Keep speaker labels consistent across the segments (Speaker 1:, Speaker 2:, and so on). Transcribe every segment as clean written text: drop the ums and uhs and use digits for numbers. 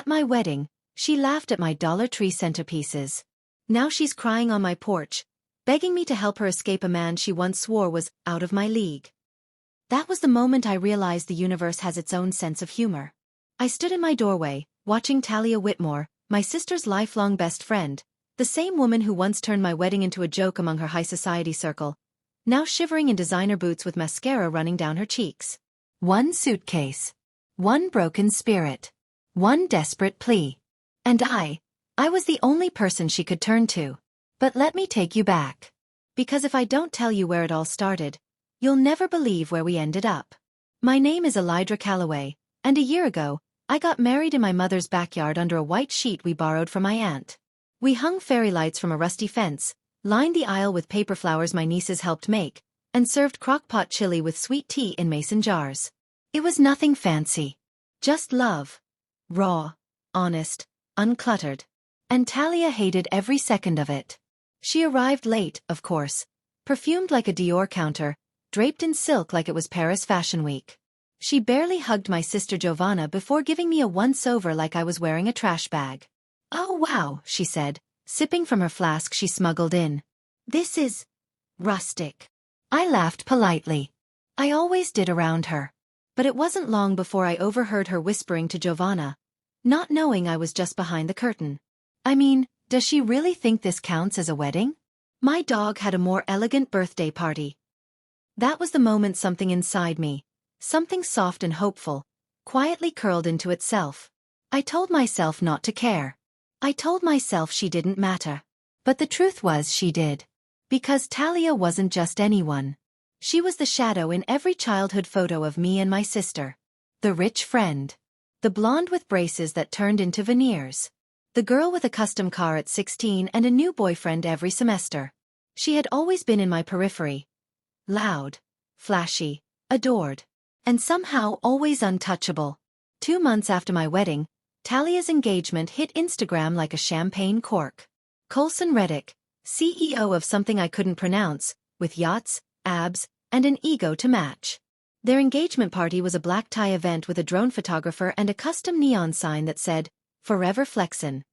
Speaker 1: At my wedding, she laughed at my Dollar Tree centerpieces. Now she's crying on my porch, begging me to help her escape a man she once swore was out of my league. That was the moment I realized the universe has its own sense of humor. I stood in my doorway, watching Talia Whitmore, my sister's lifelong best friend, the same woman who once turned my wedding into a joke among her high society circle, now shivering in designer boots with mascara running down her cheeks. One suitcase. One broken spirit. One desperate plea. And I was the only person she could turn to. But let me take you back. Because if I don't tell you where it all started, you'll never believe where we ended up. My name is Elidra Calloway, and a year ago, I got married in my mother's backyard under a white sheet we borrowed from my aunt. We hung fairy lights from a rusty fence, lined the aisle with paper flowers my nieces helped make, and served crock-pot chili with sweet tea in mason jars. It was nothing fancy. Just love. Raw, honest, uncluttered. And Talia hated every second of it. She arrived late, of course, perfumed like a Dior counter, draped in silk like it was Paris Fashion Week. She barely hugged my sister Giovanna before giving me a once-over like I was wearing a trash bag. "Oh wow," she said, sipping from her flask she smuggled in. "This is rustic." I laughed politely. I always did around her. But it wasn't long before I overheard her whispering to Giovanna, not knowing I was just behind the curtain. "I mean, does she really think this counts as a wedding? My dog had a more elegant birthday party." That was the moment something inside me, something soft and hopeful, quietly curled into itself. I told myself not to care. I told myself she didn't matter. But the truth was she did. Because Talia wasn't just anyone. She was the shadow in every childhood photo of me and my sister. The rich friend. The blonde with braces that turned into veneers. The girl with a custom car at 16 and a new boyfriend every semester. She had always been in my periphery. Loud, flashy, adored. And somehow always untouchable. 2 months after my wedding, Talia's engagement hit Instagram like a champagne cork. Colson Reddick, CEO of something I couldn't pronounce, with yachts, abs, and an ego to match. Their engagement party was a black tie event with a drone photographer and a custom neon sign that said, "Forever Flexin'."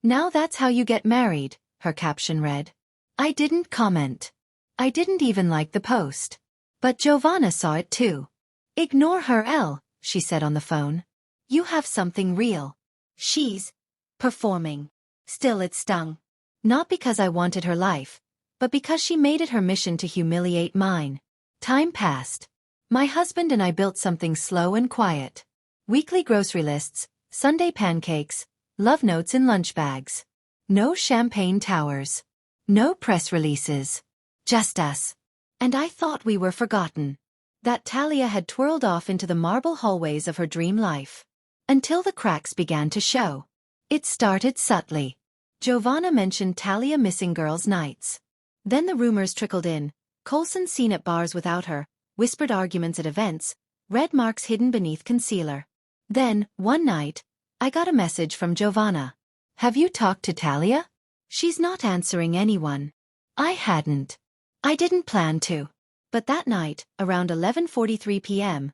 Speaker 1: "Now that's how you get married," her caption read. I didn't comment. I didn't even like the post. But Giovanna saw it too. "Ignore her, Elle," she said on the phone. "You have something real. She's performing." Still it stung. Not because I wanted her life, but because she made it her mission to humiliate mine. Time passed. My husband and I built something slow and quiet. Weekly grocery lists, Sunday pancakes, love notes in lunch bags. No champagne towers. No press releases. Just us. And I thought we were forgotten. That Talia had twirled off into the marble hallways of her dream life. Until the cracks began to show. It started subtly. Giovanna mentioned Talia missing girls' nights. Then the rumors trickled in, Colson seen at bars without her, whispered arguments at events, red marks hidden beneath concealer. Then, one night, I got a message from Giovanna. "Have you talked to Talia? She's not answering anyone." I hadn't. I didn't plan to. But that night, around 11:43 p.m.,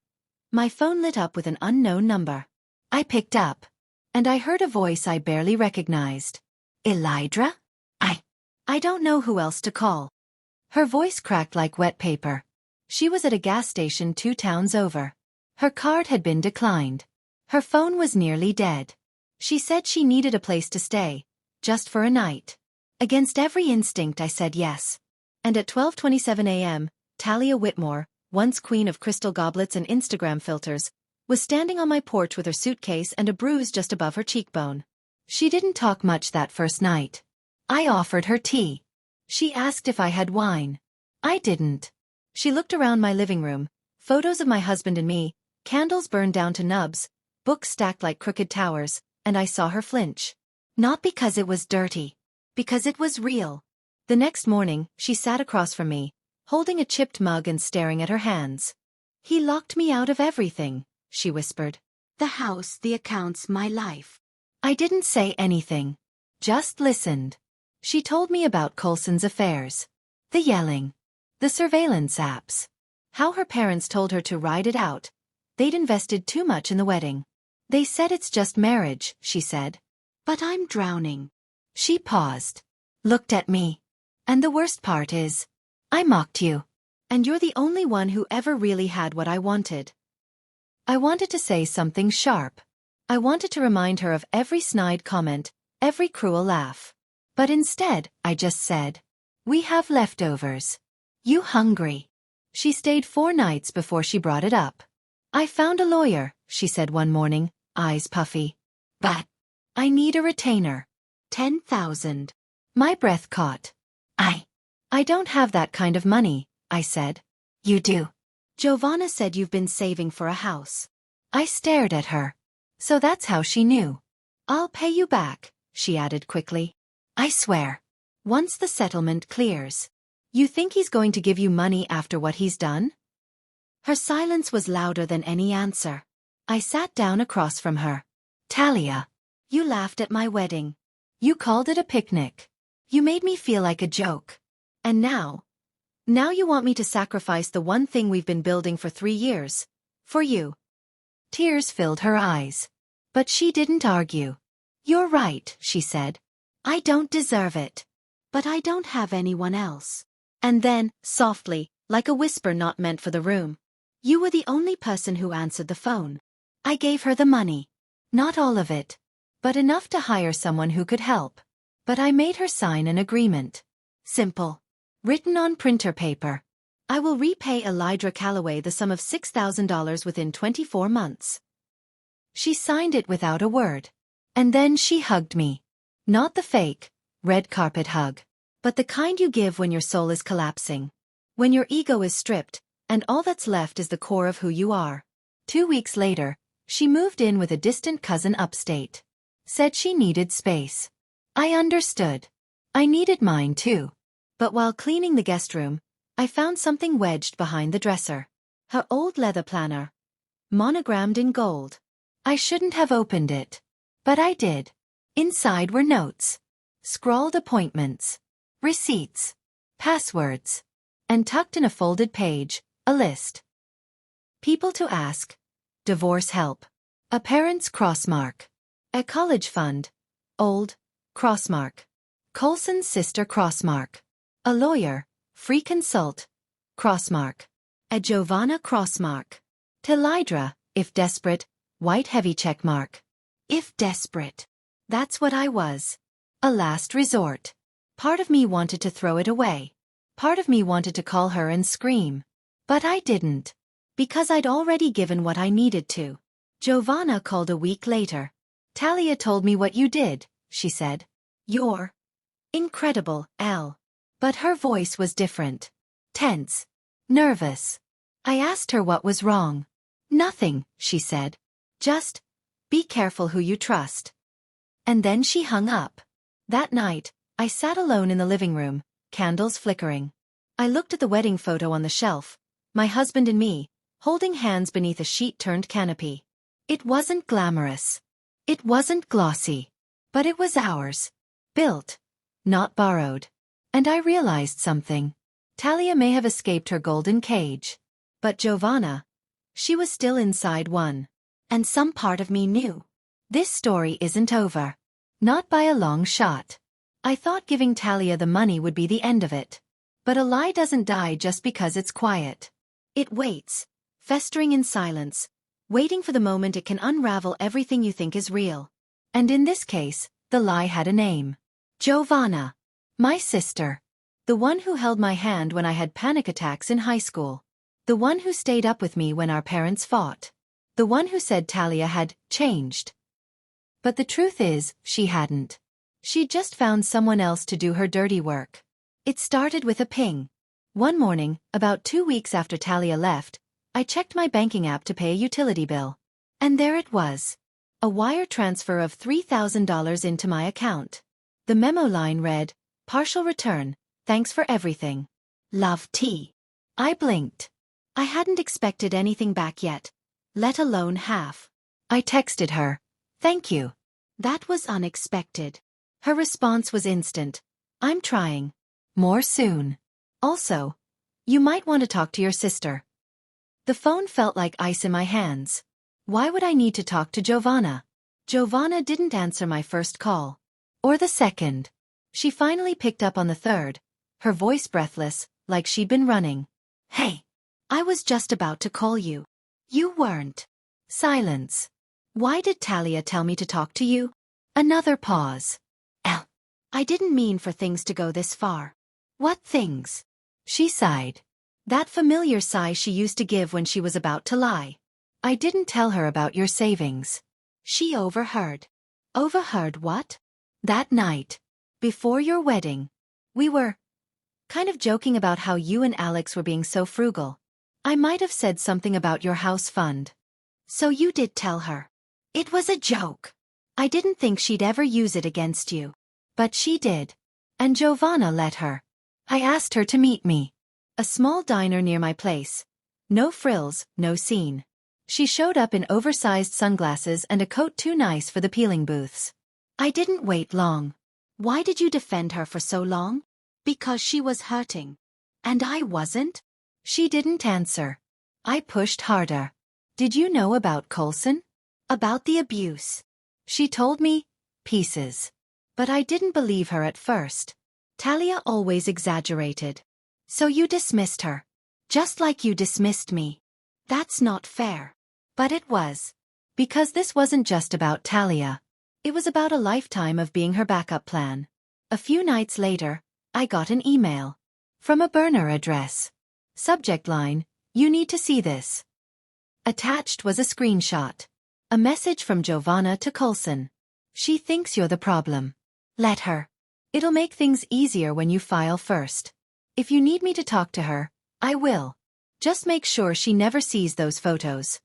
Speaker 1: my phone lit up with an unknown number. I picked up. And I heard a voice I barely recognized. "Elidra? I don't know who else to call." Her voice cracked like wet paper. She was at a gas station 2 towns over. Her card had been declined. Her phone was nearly dead. She said she needed a place to stay, just for a night. Against every instinct I said yes. And at 12:27 a.m., Talia Whitmore, once queen of crystal goblets and Instagram filters, was standing on my porch with her suitcase and a bruise just above her cheekbone. She didn't talk much that first night. I offered her tea. She asked if I had wine. I didn't. She looked around my living room, photos of my husband and me, candles burned down to nubs, books stacked like crooked towers, and I saw her flinch. Not because it was dirty. Because it was real. The next morning, she sat across from me, holding a chipped mug and staring at her hands. "He locked me out of everything," she whispered. "The house, the accounts, my life." I didn't say anything. Just listened. She told me about Colson's affairs. The yelling. The surveillance apps. How her parents told her to ride it out. They'd invested too much in the wedding. They said it's just marriage, she said. But I'm drowning. She paused. Looked at me. And the worst part is, I mocked you. And you're the only one who ever really had what I wanted. I wanted to say something sharp. I wanted to remind her of every snide comment, every cruel laugh. But instead, I just said, we have leftovers. You hungry? She stayed 4 nights before she brought it up. I found a lawyer, she said one morning, eyes puffy. But I need a retainer. 10,000. My breath caught. I don't have that kind of money, I said. You do. Giovanna said you've been saving for a house. I stared at her. So that's how she knew. I'll pay you back, she added quickly. I swear. Once the settlement clears. You think he's going to give you money after what he's done? Her silence was louder than any answer. I sat down across from her. Talia, you laughed at my wedding. You called it a picnic. You made me feel like a joke. And now you want me to sacrifice the one thing we've been building for 3 years. For you. Tears filled her eyes. But she didn't argue. You're right, she said. I don't deserve it. But I don't have anyone else. And then, softly, like a whisper not meant for the room, you were the only person who answered the phone. I gave her the money. Not all of it. But enough to hire someone who could help. But I made her sign an agreement. Simple. Written on printer paper. I will repay Elidra Calloway the sum of $6,000 within 24 months. She signed it without a word. And then she hugged me. Not the fake, red carpet hug. But the kind you give when your soul is collapsing. When your ego is stripped, and all that's left is the core of who you are. 2 weeks later, she moved in with a distant cousin upstate. Said she needed space. I understood. I needed mine too. But while cleaning the guest room, I found something wedged behind the dresser. Her old leather planner. Monogrammed in gold. I shouldn't have opened it. But I did. Inside were notes. Scrawled appointments. Receipts. Passwords. And tucked in a folded page, a list. People to ask. Divorce help. A parent's crossmark. A college fund. Old. Crossmark. Colson's sister crossmark. A lawyer. Free consult. Crossmark. A Giovanna crossmark. Telidra, if desperate, white heavy checkmark. If desperate. That's what I was. A last resort. Part of me wanted to throw it away. Part of me wanted to call her and scream. But I didn't. Because I'd already given what I needed to. Giovanna called a week later. Talia told me what you did, she said. You're incredible, Elle. But her voice was different. Tense. Nervous. I asked her what was wrong. Nothing, she said. Just, be careful who you trust. And then she hung up. That night, I sat alone in the living room, candles flickering. I looked at the wedding photo on the shelf, my husband and me, holding hands beneath a sheet-turned canopy. It wasn't glamorous. It wasn't glossy. But it was ours. Built. Not borrowed. And I realized something. Talia may have escaped her golden cage. But Giovanna, she was still inside one. And some part of me knew. This story isn't over. Not by a long shot. I thought giving Talia the money would be the end of it. But a lie doesn't die just because it's quiet. It waits, festering in silence, waiting for the moment it can unravel everything you think is real. And in this case, the lie had a name. Giovanna. My sister. The one who held my hand when I had panic attacks in high school. The one who stayed up with me when our parents fought. The one who said Talia had changed. But the truth is, she hadn't. She'd just found someone else to do her dirty work. It started with a ping. One morning, about 2 weeks after Talia left, I checked my banking app to pay a utility bill. And there it was. A wire transfer of $3,000 into my account. The memo line read, partial return, thanks for everything. Love T. I blinked. I hadn't expected anything back yet, let alone half. I texted her, thank you. That was unexpected. Her response was instant. I'm trying. More soon. Also, you might want to talk to your sister. The phone felt like ice in my hands. Why would I need to talk to Giovanna? Giovanna didn't answer my first call. Or the second. She finally picked up on the third, her voice breathless, like she'd been running. Hey! I was just about to call you. You weren't. Silence. Why did Talia tell me to talk to you? Another pause. I didn't mean for things to go this far. What things? She sighed. That familiar sigh she used to give when she was about to lie. I didn't tell her about your savings. She overheard. Overheard what? That night. Before your wedding. We were kind of joking about how you and Alex were being so frugal. I might have said something about your house fund. So you did tell her. It was a joke. I didn't think she'd ever use it against you. But she did. And Giovanna let her. I asked her to meet me. A small diner near my place. No frills, no scene. She showed up in oversized sunglasses and a coat too nice for the peeling booths. I didn't wait long. Why did you defend her for so long? Because she was hurting. And I wasn't? She didn't answer. I pushed harder. Did you know about Coulson? About the abuse? She told me, pieces. But I didn't believe her at first. Talia always exaggerated. So you dismissed her. Just like you dismissed me. That's not fair. But it was. Because this wasn't just about Talia. It was about a lifetime of being her backup plan. A few nights later, I got an email. From a burner address. Subject line, you need to see this. Attached was a screenshot. A message from Giovanna to Coulson. She thinks you're the problem. Let her. It'll make things easier when you file first. If you need me to talk to her, I will. Just make sure she never sees those photos.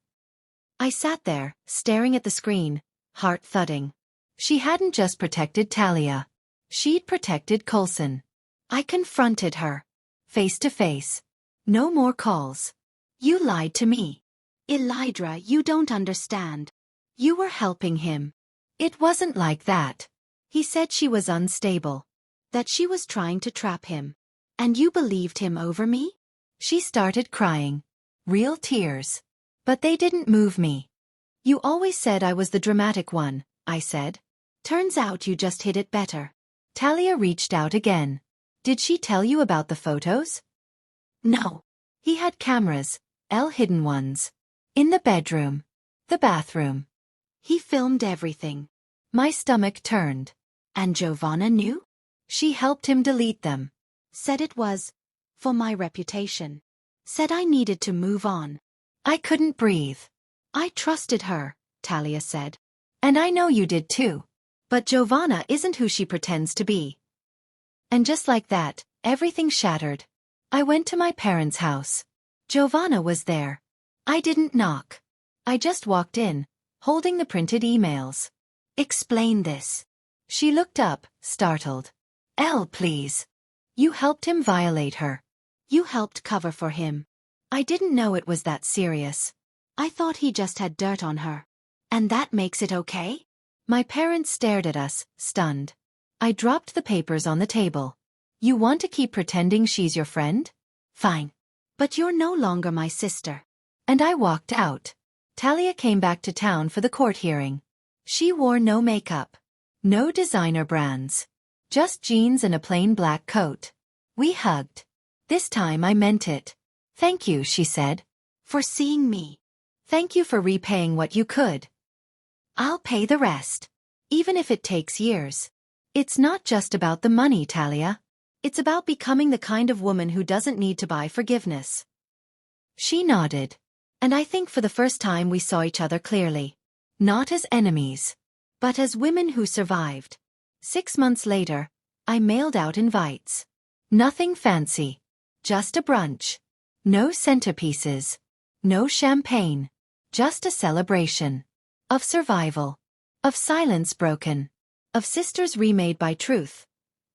Speaker 1: I sat there, staring at the screen, heart thudding. She hadn't just protected Talia. She'd protected Coulson. I confronted her. Face to face. No more calls. You lied to me. Elidra, you don't understand. You were helping him. It wasn't like that. He said she was unstable. That she was trying to trap him. And you believed him over me? She started crying. Real tears. But they didn't move me. You always said I was the dramatic one, I said. Turns out you just hid it better. Talia reached out again. Did she tell you about the photos? No. He had cameras, hidden ones. In the bedroom. The bathroom. He filmed everything. My stomach turned. And Giovanna knew? She helped him delete them. Said it was for my reputation. Said I needed to move on. I couldn't breathe. I trusted her, Talia said. And I know you did too. But Giovanna isn't who she pretends to be. And just like that, everything shattered. I went to my parents' house. Giovanna was there. I didn't knock. I just walked in, holding the printed emails. Explain this. She looked up, startled. Please. You helped him violate her. You helped cover for him. I didn't know it was that serious. I thought he just had dirt on her. And that makes it okay? My parents stared at us, stunned. I dropped the papers on the table. You want to keep pretending she's your friend? Fine. But you're no longer my sister. And I walked out. Talia came back to town for the court hearing. She wore no makeup. No designer brands. Just jeans and a plain black coat. We hugged. This time I meant it. Thank you, she said. For seeing me. Thank you for repaying what you could. I'll pay the rest. Even if it takes years. It's not just about the money, Talia. It's about becoming the kind of woman who doesn't need to buy forgiveness. She nodded. And I think for the first time we saw each other clearly. Not as enemies. But as women who survived. 6 months later, I mailed out invites. Nothing fancy. Just a brunch. No centerpieces. No champagne. Just a celebration. Of survival. Of silence broken. Of sisters remade by truth.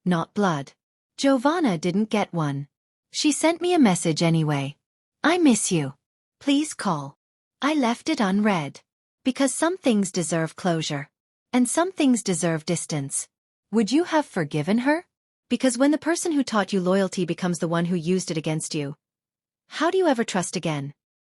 Speaker 1: Not blood. Giovanna didn't get one. She sent me a message anyway. I miss you. Please call. I left it unread. Because some things deserve closure. And some things deserve distance. Would you have forgiven her? Because when the person who taught you loyalty becomes the one who used it against you, how do you ever trust again?